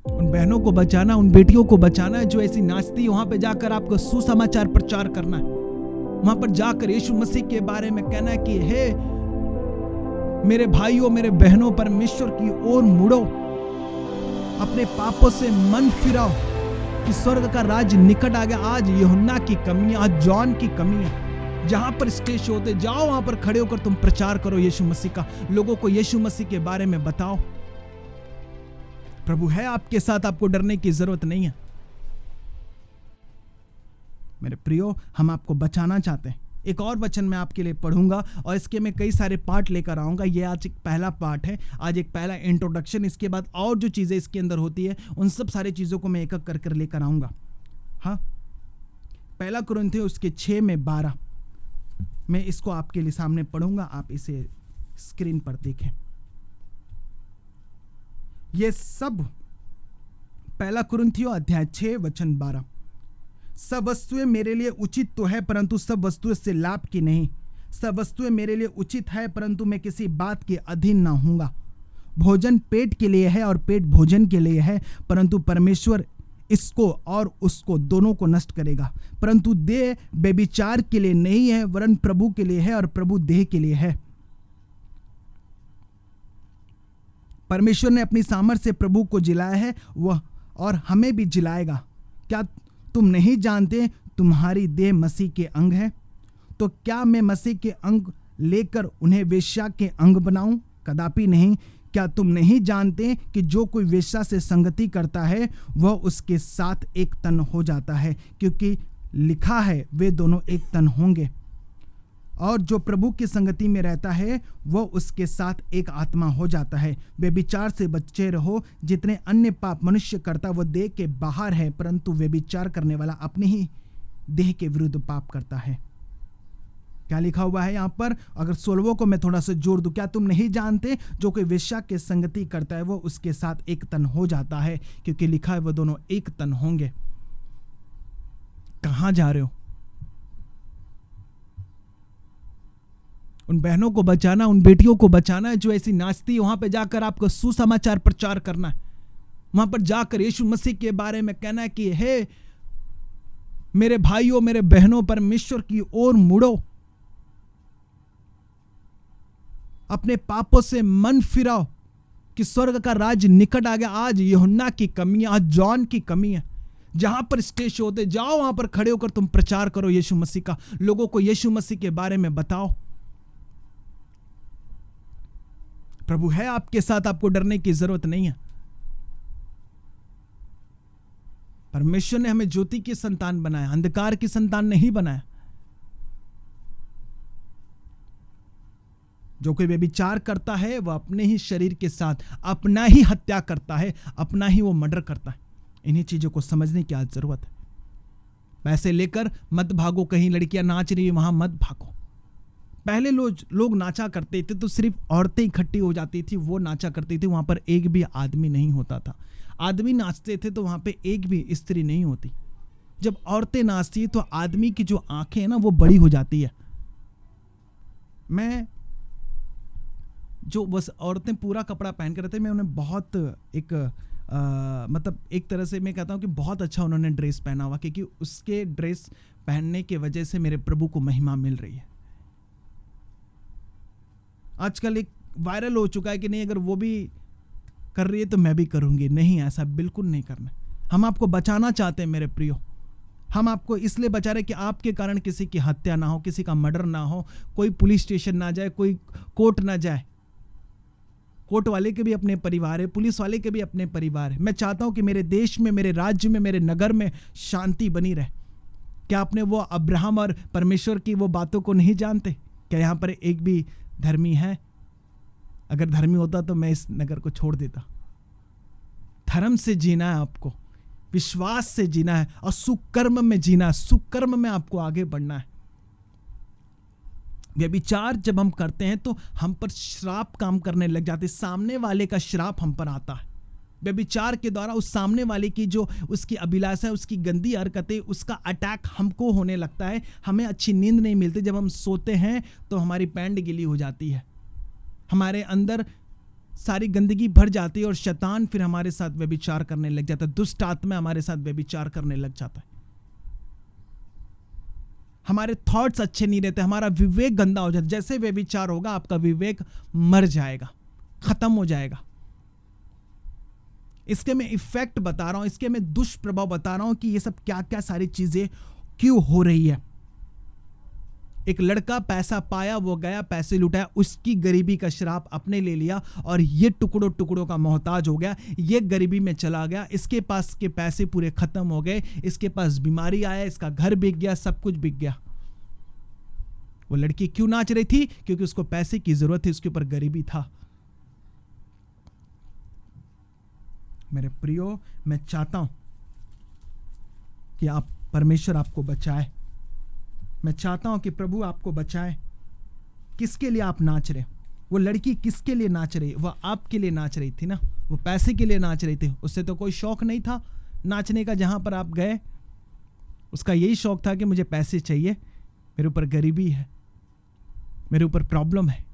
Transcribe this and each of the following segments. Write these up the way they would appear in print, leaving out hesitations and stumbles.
उन बहनों को बचाना, उन बेटियों को बचाना है जो ऐसी नाचती, वहां पे जाकर आपको सुसमाचार प्रचार करना है। वहां पर जाकर यीशु मसीह के बारे में कहना है कि हे मेरे भाइयों, मेरे बहनों, परमेश्वर की ओर मुड़ो, अपने पापों से मन फिराओ कि स्वर्ग का राज निकट आ गया। आज यूहन्ना की कमी है, आज जॉन की कमी है। जहां पर स्टेज होते जाओ, वहां पर खड़े होकर तुम प्रचार करो यीशु मसीह का, लोगों को यीशु मसीह के बारे में बताओ। प्रभु है आपके साथ, आपको डरने की जरूरत नहीं है। मेरे प्रियो, हम आपको बचाना चाहते हैं। एक और वचन मैं आपके लिए पढ़ूंगा और इसके मैं कई सारे पार्ट लेकर आऊंगा। ये आज एक पहला पार्ट है, आज एक पहला इंट्रोडक्शन। इसके बाद और जो चीजें इसके अंदर होती है उन सब सारी चीजों को मैं एक एक कर लेकर आऊंगा। हाँ, पहला कुरिन्थियों उसके 6:12 मैं इसको आपके लिए सामने पढ़ूंगा, आप इसे स्क्रीन पर देखें। ये सब पहला कुरिन्थियों अध्याय 6:12। सब वस्तुएं मेरे लिए उचित तो है, परंतु सब वस्तुएं से लाभ की नहीं। सब वस्तुएं मेरे लिए उचित है, परंतु मैं किसी बात के अधीन ना हूंगा। भोजन पेट के लिए है और पेट भोजन के लिए है, परंतु परमेश्वर इसको और उसको दोनों को नष्ट करेगा। परंतु देह व्यभिचार के लिए नहीं है, वरन प्रभु के लिए है और प्रभु देह के लिए है। परमेश्वर ने अपनी सामर्थ्य से प्रभु को जिलाया है, वह और हमें भी जिलाएगा। क्या तुम नहीं जानते तुम्हारी देह मसीह के अंग है? तो क्या मैं मसीह के अंग लेकर उन्हें वेश्या के अंग बनाऊं? कदापि नहीं। क्या तुम नहीं जानते कि जो कोई वेश्या से संगति करता है वह उसके साथ एक तन हो जाता है, क्योंकि लिखा है वे दोनों एक तन होंगे। और जो प्रभु की संगति में रहता है वह उसके साथ एक आत्मा हो जाता है। व्यभिचार से बचे रहो। जितने अन्य पाप मनुष्य करता वह देह के बाहर है, परंतु व्यभिचार करने वाला अपनी ही देह के विरुद्ध पाप करता है। क्या लिखा हुआ है यहाँ पर? अगर 16 को मैं थोड़ा सा जोड़ दूं, क्या तुम नहीं जानते जो कोई वेश्या के संगति करता है वो उसके साथ एक तन हो जाता है, क्योंकि लिखा है वह दोनों एक तन होंगे। कहां जा रहे हो? उन बहनों को बचाना, उन बेटियों को बचाना है जो ऐसी नाचती, वहां पे जाकर आपको सुसमाचार प्रचार करना है। वहां पर जाकर यीशु मसीह के बारे में कहना है कि हे मेरे भाइयों, मेरे बहनों, परमेश्वर की ओर मुड़ो, अपने पापों से मन फिराओ कि स्वर्ग का राज निकट आ गया। आज यूहन्ना की कमी है, आज जॉन की कमी है। जहां पर स्टेज होते जाओ, वहां पर खड़े होकर तुम प्रचार करो यीशु मसीह का, लोगों को यीशु मसीह के बारे में बताओ। प्रभु है आपके साथ, आपको डरने की जरूरत नहीं है। परमेश्वर ने हमें ज्योति की संतान बनाया, अंधकार की संतान नहीं बनाया। जो कोई व्यभिचार करता है वह अपने ही शरीर के साथ अपना ही हत्या करता है, अपना ही वो मर्डर करता है। इन्हीं चीजों को समझने की आज जरूरत है। पैसे लेकर मत भागो, कहीं लड़कियां नाच रही है वहां मत भागो। पहले लोग नाचा करते थे तो सिर्फ औरतें इकट्ठी हो जाती थी, वो नाचा करती थी, वहां पर एक भी आदमी नहीं होता था। आदमी नाचते थे तो वहां पे एक भी स्त्री नहीं होती। जब औरतें नाचती है तो आदमी की जो आंखें हैं ना वो बड़ी हो जाती है। मैं जो बस औरतें पूरा कपड़ा पहन कर रहते, मैं उन्हें बहुत मतलब एक तरह से मैं कहता हूँ कि बहुत अच्छा उन्होंने ड्रेस पहना हुआ, क्योंकि उसके ड्रेस पहनने के वजह से मेरे प्रभु को महिमा मिल रही है। आजकल एक वायरल हो चुका है कि नहीं, अगर वो भी कर रही है तो मैं भी करूंगी। नहीं, ऐसा बिल्कुल नहीं करना। हम आपको बचाना चाहते हैं मेरे प्रियो। हम आपको इसलिए बचा रहे कि आपके कारण किसी की हत्या ना हो, किसी का मर्डर ना हो, कोई पुलिस स्टेशन ना जाए, कोई कोर्ट ना जाए। कोर्ट वाले के भी अपने परिवार है, पुलिस वाले के भी अपने परिवार है। मैं चाहता हूं कि मेरे देश में, मेरे राज्य में, मेरे नगर में शांति बनी रहे। क्या आपने वो अब्राहम और परमेश्वर की वो बातों को नहीं जानते? क्या यहां पर एक भी धर्मी है? अगर धर्मी होता तो मैं इस नगर को छोड़ देता। धर्म से जीना है आपको, विश्वास से जीना है और सुकर्म में जीना है। सुकर्म में आपको आगे बढ़ना है। व्यभिचार जब हम करते हैं तो हम पर श्राप काम करने लग जाते, सामने वाले का श्राप हम पर आता है। व्यभिचार के द्वारा उस सामने वाले की जो उसकी अभिलाषा है, उसकी गंदी हरकतें, उसका अटैक हमको होने लगता है। हमें अच्छी नींद नहीं मिलती। जब हम सोते हैं तो हमारी पैंट गीली हो जाती है, हमारे अंदर सारी गंदगी भर जाती है और शैतान फिर हमारे साथ व्यभिचार करने लग जाता है, दुष्ट आत्मा हमारे साथ व्यभिचार करने लग जाता है। हमारे थॉट्स अच्छे नहीं रहते, हमारा विवेक गंदा हो जाता है। जैसे व्यभिचार होगा आपका विवेक मर जाएगा, खत्म हो जाएगा। इसके मैं इफेक्ट बता रहा हूं, इसके मैं दुष्प्रभाव बता रहा हूं कि ये सब क्या क्या सारी चीजें क्यों हो रही है। एक लड़का पैसा पाया, वो गया पैसे लुटाया, उसकी गरीबी का श्राप अपने ले लिया और ये टुकड़ों टुकड़ों का मोहताज हो गया, ये गरीबी में चला गया। इसके पास के पैसे पूरे खत्म हो गए, इसके पास बीमारी आया, इसका घर बिक गया, सब कुछ बिक गया। वो लड़की क्यों नाच रही थी? क्योंकि उसको पैसे की जरूरत थी, उसके ऊपर गरीबी था। मेरे प्रियो, मैं चाहता हूं कि आप परमेश्वर आपको बचाए। मैं चाहता हूं कि प्रभु आपको बचाए। किसके लिए आप नाच रहे? वो लड़की किसके लिए नाच रही? वह आपके लिए नाच रही थी ना, वो पैसे के लिए नाच रही थी। उससे तो कोई शौक नहीं था नाचने का। जहां पर आप गए उसका यही शौक था कि मुझे पैसे चाहिए, मेरे ऊपर गरीबी है, मेरे ऊपर प्रॉब्लम है।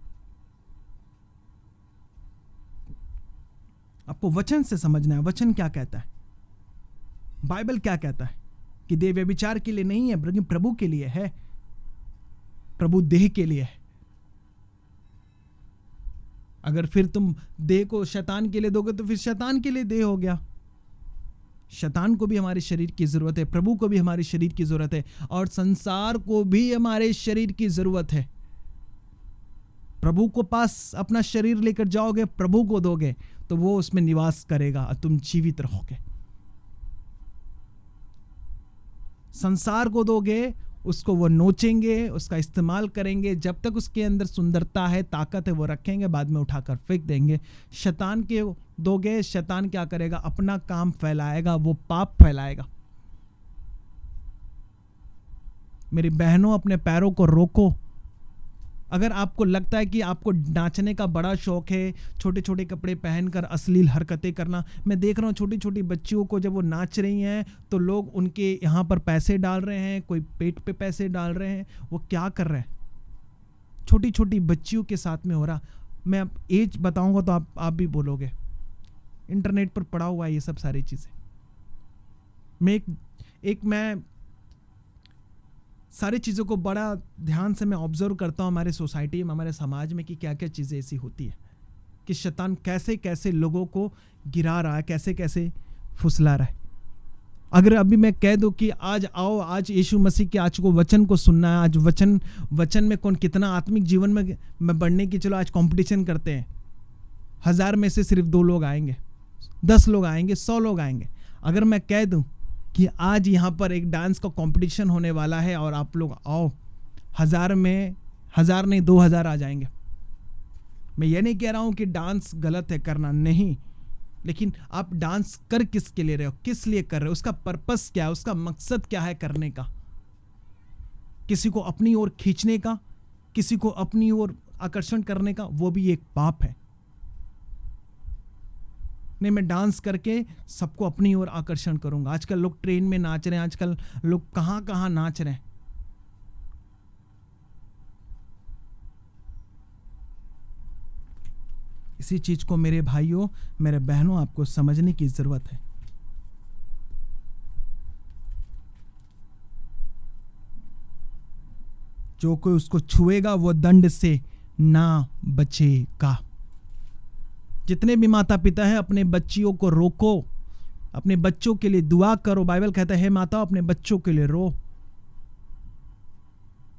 आपको वचन से समझना है, वचन क्या कहता है, बाइबल क्या कहता है कि देह व्यभिचार के लिए नहीं है, बल्कि प्रभु के लिए है, प्रभु देह के लिए है। अगर फिर तुम देह को शैतान के लिए दोगे तो फिर शैतान के लिए देह हो गया। शैतान को भी हमारे शरीर की जरूरत है, प्रभु को भी हमारे शरीर की जरूरत है, और संसार को भी हमारे शरीर की जरूरत है। प्रभु को पास अपना शरीर लेकर जाओगे, प्रभु को दोगे तो वो उसमें निवास करेगा और तुम जीवित रहोगे। संसार को दोगे, उसको वो नोचेंगे, उसका इस्तेमाल करेंगे, जब तक उसके अंदर सुंदरता है, ताकत है, वो रखेंगे, बाद में उठाकर फेंक देंगे। शैतान के दोगे, शैतान क्या करेगा? अपना काम फैलाएगा, वो पाप फैलाएगा। मेरी बहनों, अपने पैरों को रोको। अगर आपको लगता है कि आपको नाचने का बड़ा शौक है, छोटे छोटे कपड़े पहनकर अश्लील हरकतें करना, मैं देख रहा हूँ छोटी छोटी बच्चियों को, जब वो नाच रही हैं तो लोग उनके यहाँ पर पैसे डाल रहे हैं, कोई पेट पे पैसे डाल रहे हैं। वो क्या कर रहे हैं? छोटी छोटी बच्चियों के साथ में हो रहा। मैं अब एज बताऊंगा तो आप भी बोलोगे, इंटरनेट पर पड़ा हुआ है ये सब सारी चीज़ें। मैं सारी चीज़ों को बड़ा ध्यान से मैं ऑब्जर्व करता हूँ हमारे सोसाइटी में, हमारे समाज में, कि क्या क्या चीज़ें ऐसी होती है कि शैतान कैसे कैसे लोगों को गिरा रहा है, कैसे कैसे फुसला रहा है। अगर अभी मैं कह दूं कि आज आओ, आज यीशु मसीह के आज को वचन को सुनना है, आज वचन में कौन कितना आत्मिक जीवन में बढ़ने की, चलो आज कंपटीशन करते हैं, 1000 में से सिर्फ 2 लोग आएंगे, 10 लोग आएंगे, 100 लोग आएंगे। अगर मैं कह दूं कि आज यहाँ पर एक डांस का कंपटीशन होने वाला है और आप लोग आओ, 1000 में 1000 नहीं 2000 आ जाएंगे। मैं ये नहीं कह रहा हूँ कि डांस गलत है करना, नहीं, लेकिन आप डांस कर किसके लिए रहे हो, किस लिए कर रहे हो, उसका पर्पस क्या है, उसका मकसद क्या है करने का? किसी को अपनी ओर खींचने का, किसी को अपनी ओर आकर्षण करने का, वो भी एक पाप है। नहीं, मैं डांस करके सबको अपनी ओर आकर्षण करूंगा। आजकल लोग ट्रेन में नाच रहे हैं, आजकल लोग कहां कहां नाच रहे हैं। इसी चीज को मेरे भाइयों, मेरे बहनों, आपको समझने की जरूरत है। जो कोई उसको छुएगा वो दंड से ना बचेगा। जितने भी माता पिता हैं, अपने बच्चियों को रोको, अपने बच्चों के लिए दुआ करो। बाइबल कहता है माता अपने बच्चों के लिए रो।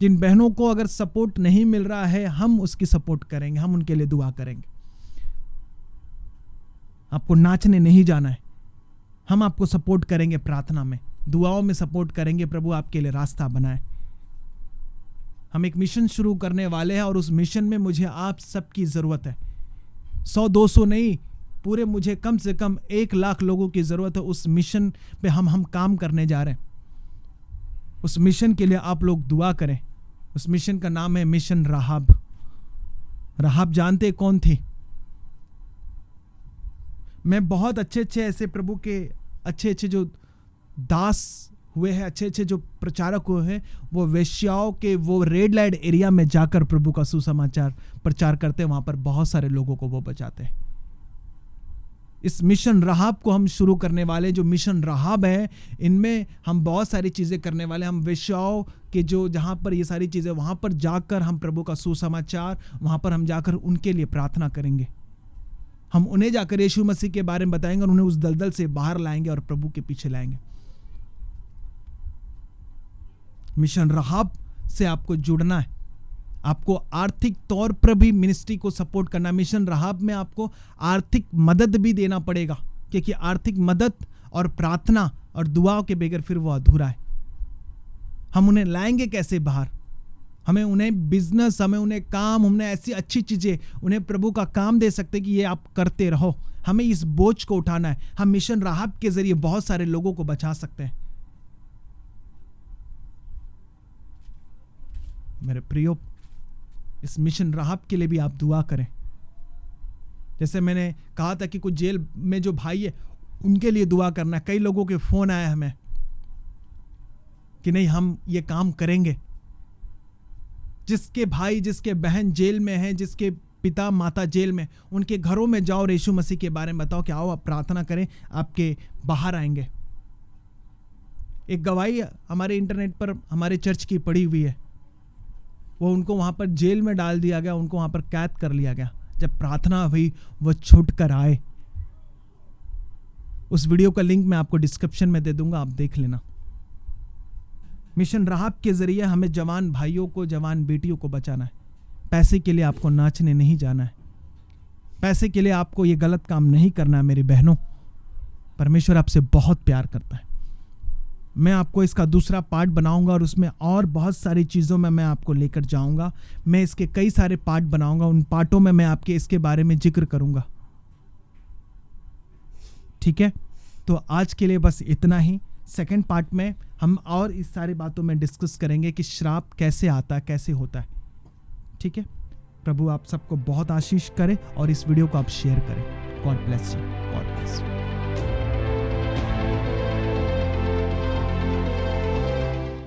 जिन बहनों को अगर सपोर्ट नहीं मिल रहा है, हम उसकी सपोर्ट करेंगे, हम उनके लिए दुआ करेंगे। आपको नाचने नहीं जाना है, हम आपको सपोर्ट करेंगे, प्रार्थना में, दुआओं में सपोर्ट करेंगे। प्रभु आपके लिए रास्ता बनाए। हम एक मिशन शुरू करने वाले हैं और उस मिशन में मुझे आप सबकी जरूरत है। 100-200 नहीं, पूरे मुझे कम से कम 1 लाख लोगों की जरूरत है। उस मिशन पे हम काम करने जा रहे हैं। उस मिशन के लिए आप लोग दुआ करें। उस मिशन का नाम है मिशन राहाब। राहाब जानते कौन थी? मैं बहुत अच्छे ऐसे प्रभु के अच्छे जो दास हुए हैं, अच्छे जो प्रचारक हुए हैं, वो वेश्याओं के वो रेड लाइट एरिया में जाकर प्रभु का सुसमाचार प्रचार करते हैं। वहां पर बहुत सारे लोगों को वो बचाते हैं। इस मिशन राहाब को हम शुरू करने वाले। जो मिशन राहाब है, इनमें हम बहुत सारी चीज़ें करने वाले। हम वेश्याओं के जो जहाँ पर ये सारी चीज़ें, वहाँ पर जाकर हम प्रभु का सुसमाचार, वहाँ पर हम जाकर उनके लिए प्रार्थना करेंगे। हम उन्हें जाकर यीशु मसीह के बारे में बताएंगे और उन्हें उस दलदल से बाहर लाएंगे और प्रभु के पीछे लाएंगे। मिशन राहाब से आपको जुड़ना है, आपको आर्थिक तौर पर भी मिनिस्ट्री को सपोर्ट करना। मिशन राहाब में आपको आर्थिक मदद भी देना पड़ेगा, क्योंकि आर्थिक मदद और प्रार्थना और दुआओं के बगैर फिर वो अधूरा है। हम उन्हें लाएंगे कैसे बाहर? हमें उन्हें बिजनेस, हमें उन्हें काम, उन्हें ऐसी अच्छी चीजें, उन्हें प्रभु का काम दे सकते कि ये आप करते रहो। हमें इस बोझ को उठाना है। हम मिशन राहाब के जरिए बहुत सारे लोगों को बचा सकते हैं। मेरे प्रियो, इस मिशन राहाब के लिए भी आप दुआ करें। जैसे मैंने कहा था कि कुछ जेल में जो भाई है उनके लिए दुआ करना। कई लोगों के फोन आए हमें कि नहीं, हम ये काम करेंगे। जिसके भाई, जिसके बहन जेल में हैं, जिसके पिता माता जेल में, उनके घरों में जाओ और यीशु मसीह के बारे में बताओ कि आओ आप प्रार्थना करें, आपके बाहर आएंगे। एक गवाही हमारे इंटरनेट पर हमारे चर्च की पड़ी हुई है। वो उनको वहां पर जेल में डाल दिया गया, उनको वहां पर कैद कर लिया गया। जब प्रार्थना हुई वो छूट कर आए। उस वीडियो का लिंक मैं आपको डिस्क्रिप्शन में दे दूंगा, आप देख लेना। मिशन राहाब के जरिए हमें जवान भाइयों को, जवान बेटियों को बचाना है। पैसे के लिए आपको नाचने नहीं जाना है। पैसे के लिए आपको ये गलत काम नहीं करना है। मेरी बहनों, परमेश्वर आपसे बहुत प्यार करता है। मैं आपको इसका दूसरा पार्ट बनाऊंगा और उसमें और बहुत सारी चीज़ों में मैं आपको लेकर जाऊंगा। मैं इसके कई सारे पार्ट बनाऊंगा, उन पार्टों में मैं आपके इसके बारे में जिक्र करूंगा। ठीक है, तो आज के लिए बस इतना ही। सेकंड पार्ट में हम और इस सारी बातों में डिस्कस करेंगे कि श्राप कैसे आता है, कैसे होता है। ठीक है, प्रभु आप सबको बहुत आशीष करे और इस वीडियो को आप शेयर करें। God bless you. God bless you.